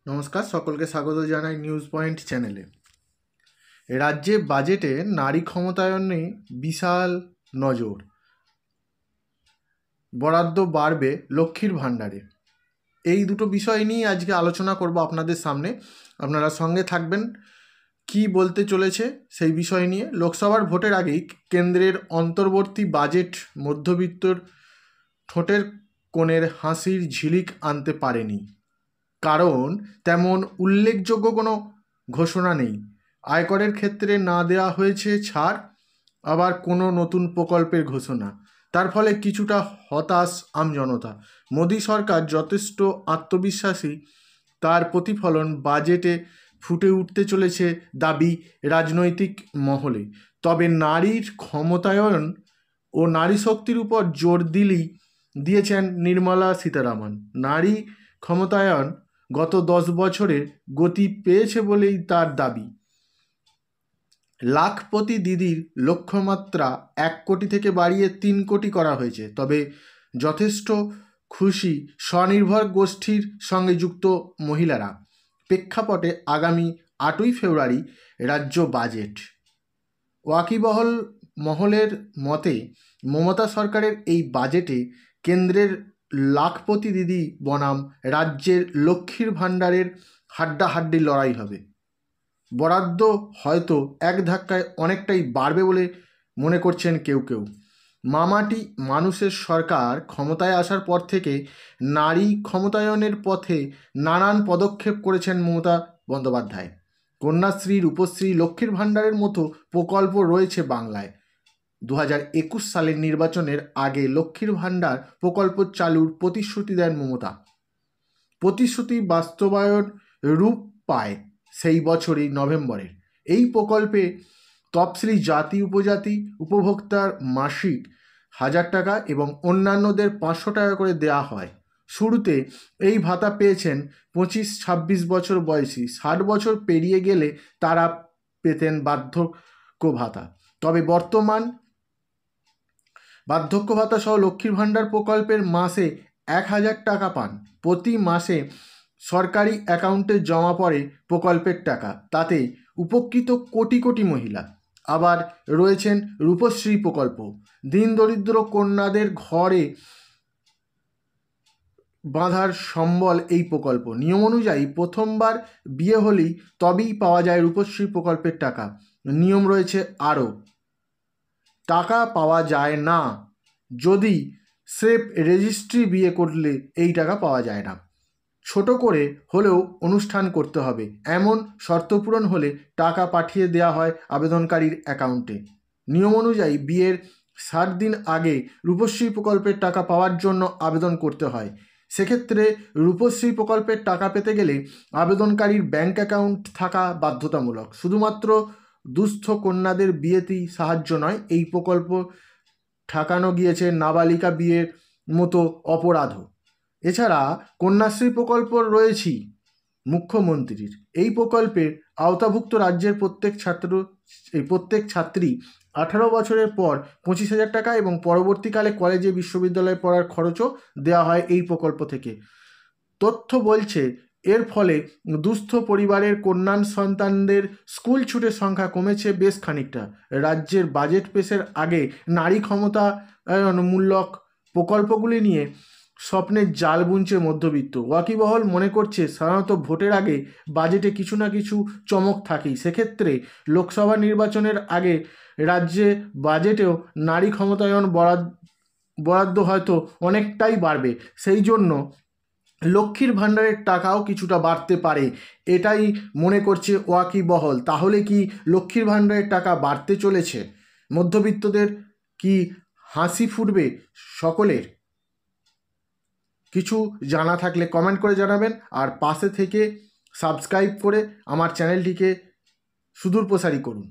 নমস্কার, সকলকে স্বাগত জানাই নিউজ পয়েন্ট চ্যানেলে। রাজ্যে বাজেটে নারী ক্ষমতায়নে বিশাল নজর, বরাদ্দ বাড়বে লক্ষ্মীর ভাণ্ডারে। এই দুটো বিষয় নিয়ে আজকে আলোচনা করব আপনাদের সামনে। আপনারা সঙ্গে থাকবেন। কি বলতে চলেছে সেই বিষয় নিয়ে। লোকসভার ভোটের আগেই কেন্দ্রের অন্তর্বর্তী বাজেট মধ্যবিত্তর ঠোঁটের কোণের হাসির ঝিলিক আনতে পারেনি, কারণ তেমন উল্লেখযোগ্য কোনো ঘোষণা নেই। আয়করের ক্ষেত্রে না দেওয়া হয়েছে ছাড়, আবার কোনো নতুন প্রকল্পের ঘোষণা। তার ফলে কিছুটা হতাশ আমজনতা। মোদী সরকার যথেষ্ট আত্মবিশ্বাসী, তার প্রতিফলন বাজেটে ফুটে উঠতে চলেছে দাবি রাজনৈতিক মহলে। তবে নারীর ক্ষমতায়ন ও নারী শক্তির উপর জোর দিয়েছেন নির্মলা সীতারামন। নারী ক্ষমতায়ন গত 10 বছরে গতি পেয়েছে বলেই তার দাবি। লাখপতি দিদির লক্ষ্যমাত্রা 1 কোটি থেকে বাড়িয়ে 3 কোটি করা হয়েছে। তবে যথেষ্ট খুশি স্বনির্ভর গোষ্ঠীর সঙ্গে যুক্ত মহিলারা। প্রেক্ষাপটে আগামী 8ই ফেব্রুয়ারি রাজ্য বাজেট। ওয়াকিবহল মহলের মতে মমতা সরকারের এই বাজেটে কেন্দ্রের লাখপতি দিদি বনাম রাজ্যের লক্ষ্মীর ভাণ্ডারের হাড্ডাহাড্ডি লড়াই হবে। বরাদ্দ হয়তো এক ধাক্কায় অনেকটাই বাড়বে বলে মনে করছেন কেউ কেউ। মামাটি মানুষের সরকার ক্ষমতায় আসার পর থেকে নারী ক্ষমতায়নের পথে নানান পদক্ষেপ করেছেন মমতা বন্দ্যোপাধ্যায়। কন্যাশ্রী, রূপশ্রী, লক্ষ্মীর ভাণ্ডারের মতো প্রকল্প রয়েছে বাংলায়। 2021 সালের নির্বাচনের আগে লক্ষ্মীর ভাণ্ডার প্রকল্প চালুর প্রতিশ্রুতি দেন মমতা। প্রতিশ্রুতি বাস্তবায়ন রূপ পায় সেই বছরই নভেম্বরে। এই প্রকল্পে তফসিলি জাতি উপজাতি উপভোক্তার মাসিক 1000 টাকা এবং অন্যান্যদের 500 টাকা করে দেওয়া হয়। শুরুতে এই ভাতা পেয়েছেন 25-26 বছর বয়সী। 60 বছর পেরিয়ে গেলে তারা পেতেন বার্ধক্য ভাতা। তবে বর্তমান বার্ধক্য ভাতা সহ লক্ষ্মীর ভাণ্ডার প্রকল্পের মাসে 1000 টাকা পান। প্রতি মাসে সরকারি অ্যাকাউন্টে জমা পড়ে প্রকল্পের টাকা। তাতে উপকৃত কোটি কোটি মহিলা। আবার রয়েছেন রূপশ্রী প্রকল্প। দিন দরিদ্র কন্যাদের ঘরে বাঁধার সম্বল এই প্রকল্প। নিয়ম অনুযায়ী প্রথমবার বিয়ে হলেই তবেই পাওয়া যায় রূপশ্রী প্রকল্পের টাকা। নিয়ম রয়েছে আরও। টাকা পাওয়া যায় না যদি স্রেফ রেজিস্ট্রি বিয়ে করলে, এই টাকা পাওয়া যায় না। ছোট করে হলেও অনুষ্ঠান করতে হবে, এমন শর্ত পূরণ হলে টাকা পাঠিয়ে দেওয়া হয় আবেদনকারীর অ্যাকাউন্টে। নিয়ম অনুযায়ী বিয়ের 60 দিন আগে রূপশ্রী প্রকল্পের টাকা পাওয়ার জন্য আবেদন করতে হয়। সেক্ষেত্রে রূপশ্রী প্রকল্পের টাকা পেতে গেলে আবেদনকারীর ব্যাংক অ্যাকাউন্ট থাকা বাধ্যতামূলক। শুধুমাত্র দুস্থ কন্যাদের বিয়েতেই সাহায্য নয়, এই প্রকল্প ঠেকানো গিয়েছে নাবালিকা বিয়ের মতো অপরাধও। এছাড়া কন্যাশ্রী প্রকল্প রয়েছেই মুখ্যমন্ত্রীর। এই প্রকল্পের আওতাভুক্ত রাজ্যের প্রত্যেক ছাত্রী 18 বছরের পর 25,000 টাকা এবং পরবর্তীকালে কলেজে বিশ্ববিদ্যালয়ে পড়ার খরচও দেওয়া হয় এই প্রকল্প থেকে। তথ্য বলছে এর ফলে দুস্থ পরিবারের কন্যা সন্তানদের স্কুল ছুটের সংখ্যা কমেছে বেশ খানিকটা। রাজ্যের বাজেট পেশের আগে নারী ক্ষমতায়নমূলক প্রকল্পগুলি নিয়ে স্বপ্নের জাল বুনছে মধ্যবিত্ত। ওয়াকিবহল মনে করছে সাধারণত ভোটের আগে বাজেটে কিছু না কিছু চমক থাকেই। সেক্ষেত্রে লোকসভা নির্বাচনের আগে রাজ্যে বাজেটেও নারী ক্ষমতায়ন বরাদ্দ হয়তো অনেকটাই বাড়বে। সেই জন্য লক্ষ্মীর ভাণ্ডারের টাকাও কিছুটা বাড়তে পারে, এটাই মনে করছে ওয়াকিবহল। তাহলে কি লক্ষ্মীর ভাণ্ডারের টাকা বাড়তে চলেছে? মধ্যবিত্তদের কি হাসি ফুটবে সকলের? কিছু জানা থাকলে কমেন্ট করে জানাবেন, আর পাশে থেকে সাবস্ক্রাইব করে আমার চ্যানেলটিকে সুদূর প্রসারী করুন।